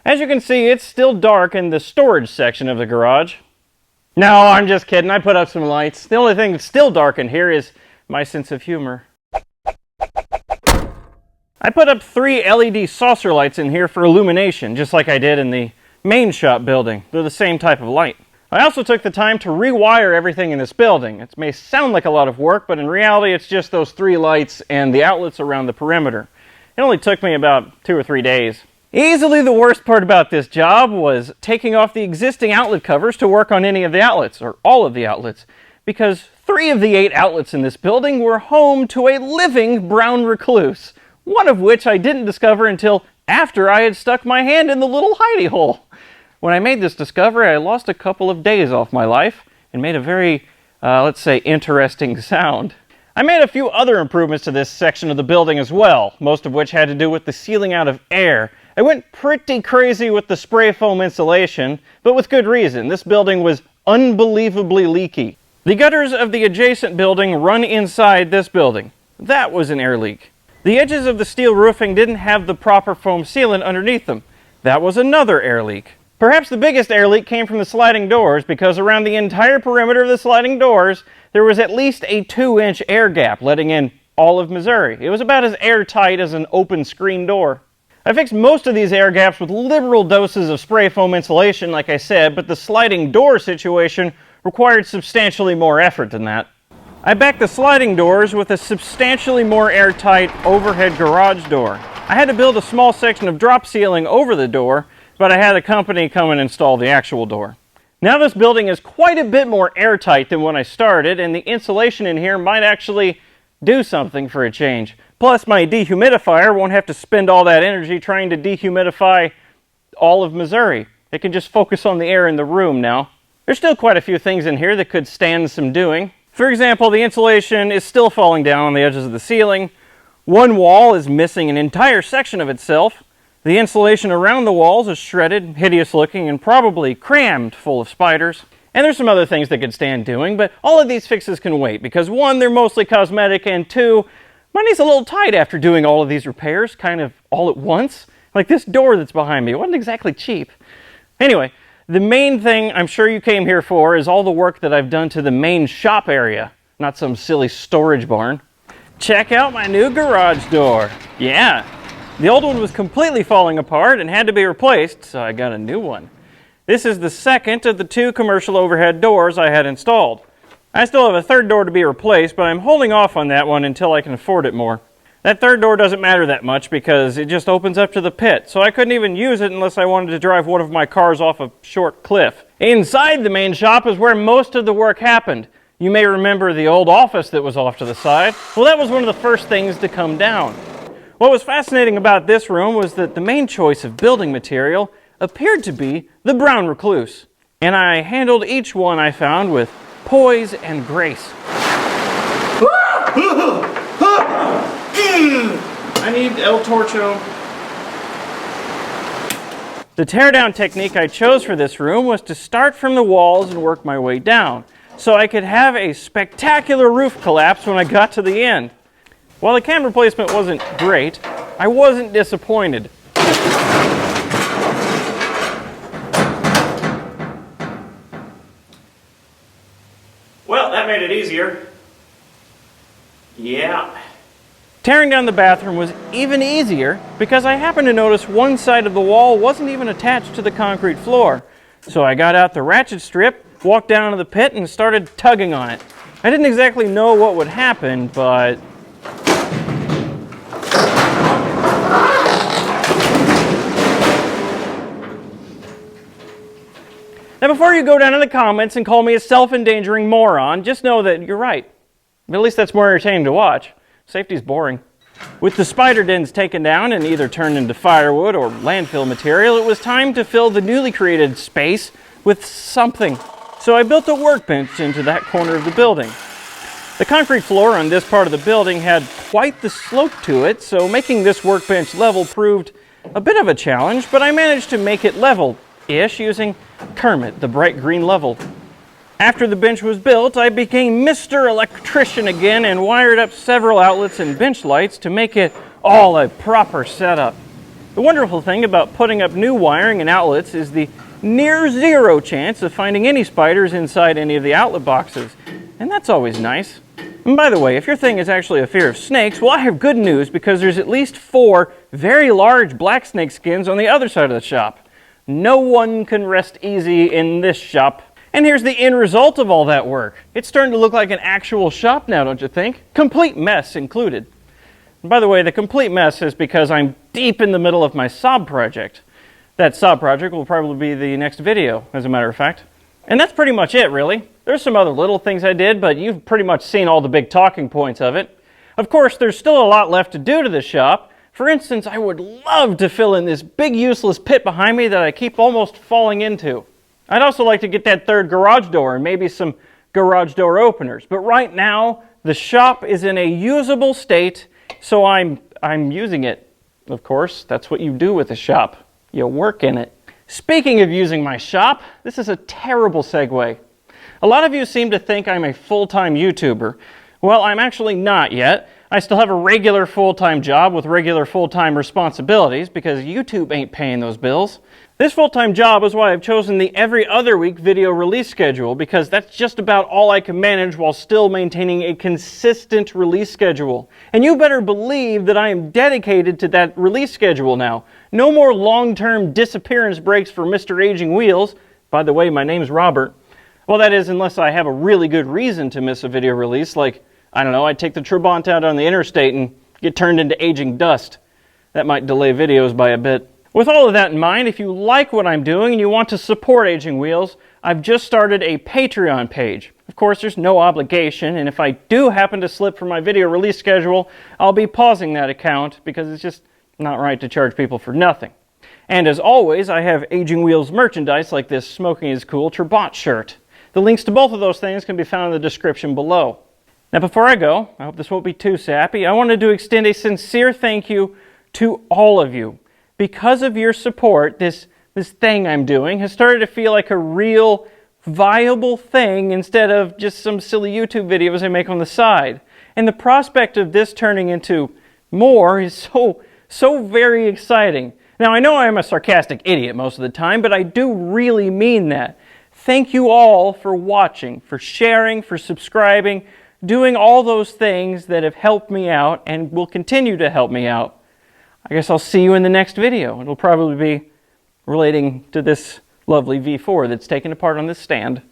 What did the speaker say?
As you can see, it's still dark in the storage section of the garage. No, I'm just kidding. I put up some lights. The only thing that's still dark in here is my sense of humor. I put up 3 LED saucer lights in here for illumination, just like I did in the main shop building. They're the same type of light. I also took the time to rewire everything in this building. It may sound like a lot of work, but in reality it's just those 3 lights and the outlets around the perimeter. It only took me about 2 or 3 days. Easily the worst part about this job was taking off the existing outlet covers to work on any of the outlets, or all of the outlets, because 3 of the 8 outlets in this building were home to a living brown recluse, one of which I didn't discover until after I had stuck my hand in the little hidey hole. When I made this discovery, I lost a couple of days off my life and made a very, let's say, interesting sound. I made a few other improvements to this section of the building as well, most of which had to do with the sealing out of air. I went pretty crazy with the spray foam insulation, but with good reason. This building was unbelievably leaky. The gutters of the adjacent building run inside this building. That was an air leak. The edges of the steel roofing didn't have the proper foam sealant underneath them. That was another air leak. Perhaps the biggest air leak came from the sliding doors, because around the entire perimeter of the sliding doors, there was at least a 2-inch air gap letting in all of Missouri. It was about as airtight as an open screen door. I fixed most of these air gaps with liberal doses of spray foam insulation, like I said, but the sliding door situation required substantially more effort than that. I backed the sliding doors with a substantially more airtight overhead garage door. I had to build a small section of drop ceiling over the door, but I had a company come and install the actual door. Now this building is quite a bit more airtight than when I started, and the insulation in here might actually do something for a change. Plus, my dehumidifier won't have to spend all that energy trying to dehumidify all of Missouri. It can just focus on the air in the room now. There's still quite a few things in here that could stand some doing. For example, the insulation is still falling down on the edges of the ceiling. One wall is missing an entire section of itself. The insulation around the walls is shredded, hideous looking, and probably crammed full of spiders. And there's some other things that could stand doing, but all of these fixes can wait, because 1, they're mostly cosmetic, and 2, money's a little tight after doing all of these repairs, kind of all at once. Like this door that's behind me, it wasn't exactly cheap. Anyway, the main thing I'm sure you came here for is all the work that I've done to the main shop area, not some silly storage barn. Check out my new garage door. Yeah. The old one was completely falling apart and had to be replaced, so I got a new one. This is the second of the 2 commercial overhead doors I had installed. I still have a third door to be replaced, but I'm holding off on that one until I can afford it more. That third door doesn't matter that much because it just opens up to the pit, so I couldn't even use it unless I wanted to drive one of my cars off a short cliff. Inside the main shop is where most of the work happened. You may remember the old office that was off to the side. Well, that was one of the first things to come down. What was fascinating about this room was that the main choice of building material appeared to be the brown recluse, and I handled each one I found with poise and grace. I need El Torcho. The teardown technique I chose for this room was to start from the walls and work my way down, so I could have a spectacular roof collapse when I got to the end. While the camera placement wasn't great, I wasn't disappointed. Well, that made it easier. Yeah. Tearing down the bathroom was even easier because I happened to notice one side of the wall wasn't even attached to the concrete floor. So I got out the ratchet strip, walked down to the pit, and started tugging on it. I didn't exactly know what would happen, but now, before you go down in the comments and call me a self-endangering moron, just know that you're right. At least that's more entertaining to watch. Safety's boring. With the spider dens taken down and either turned into firewood or landfill material, it was time to fill the newly created space with something. So I built a workbench into that corner of the building. The concrete floor on this part of the building had quite the slope to it, so making this workbench level proved a bit of a challenge, but I managed to make it level-ish using Kermit, the bright green level. After the bench was built, I became Mr. Electrician again and wired up several outlets and bench lights to make it all a proper setup. The wonderful thing about putting up new wiring and outlets is the near zero chance of finding any spiders inside any of the outlet boxes. And that's always nice. And by the way, if your thing is actually a fear of snakes, well, I have good news because there's at least 4 very large black snake skins on the other side of the shop. No one can rest easy in this shop. And here's the end result of all that work. It's starting to look like an actual shop now, don't you think? Complete mess included. And by the way, the complete mess is because I'm deep in the middle of my sob project. That sob project will probably be the next video, as a matter of fact. And that's pretty much it, really. There's some other little things I did, but you've pretty much seen all the big talking points of it. Of course, there's still a lot left to do to this shop. For instance, I would love to fill in this big useless pit behind me that I keep almost falling into. I'd also like to get that third garage door and maybe some garage door openers. But right now, the shop is in a usable state, so I'm using it. Of course, that's what you do with a shop. You work in it. Speaking of using my shop, this is a terrible segue. A lot of you seem to think I'm a full-time YouTuber. Well, I'm actually not yet. I still have a regular full-time job with regular full-time responsibilities because YouTube ain't paying those bills. This full-time job is why I've chosen the every other week video release schedule because that's just about all I can manage while still maintaining a consistent release schedule. And you better believe that I am dedicated to that release schedule now. No more long-term disappearance breaks for Mr. Aging Wheels. By the way, my name's Robert. Well, that is, unless I have a really good reason to miss a video release, like, I don't know, I'd take the Trabant out on the interstate and get turned into aging dust. That might delay videos by a bit. With all of that in mind, if you like what I'm doing and you want to support Aging Wheels, I've just started a Patreon page. Of course, there's no obligation, and if I do happen to slip from my video release schedule, I'll be pausing that account because it's just not right to charge people for nothing. And as always, I have Aging Wheels merchandise like this Smoking is Cool Trabant shirt. The links to both of those things can be found in the description below. Now before I go, I hope this won't be too sappy, I wanted to extend a sincere thank you to all of you. Because of your support, this thing I'm doing has started to feel like a real, viable thing instead of just some silly YouTube videos I make on the side. And the prospect of this turning into more is so very exciting. Now, I know I'm a sarcastic idiot most of the time, but I do really mean that. Thank you all for watching, for sharing, for subscribing, doing all those things that have helped me out and will continue to help me out. I guess I'll see you in the next video. It'll probably be relating to this lovely V4 that's taken apart on this stand.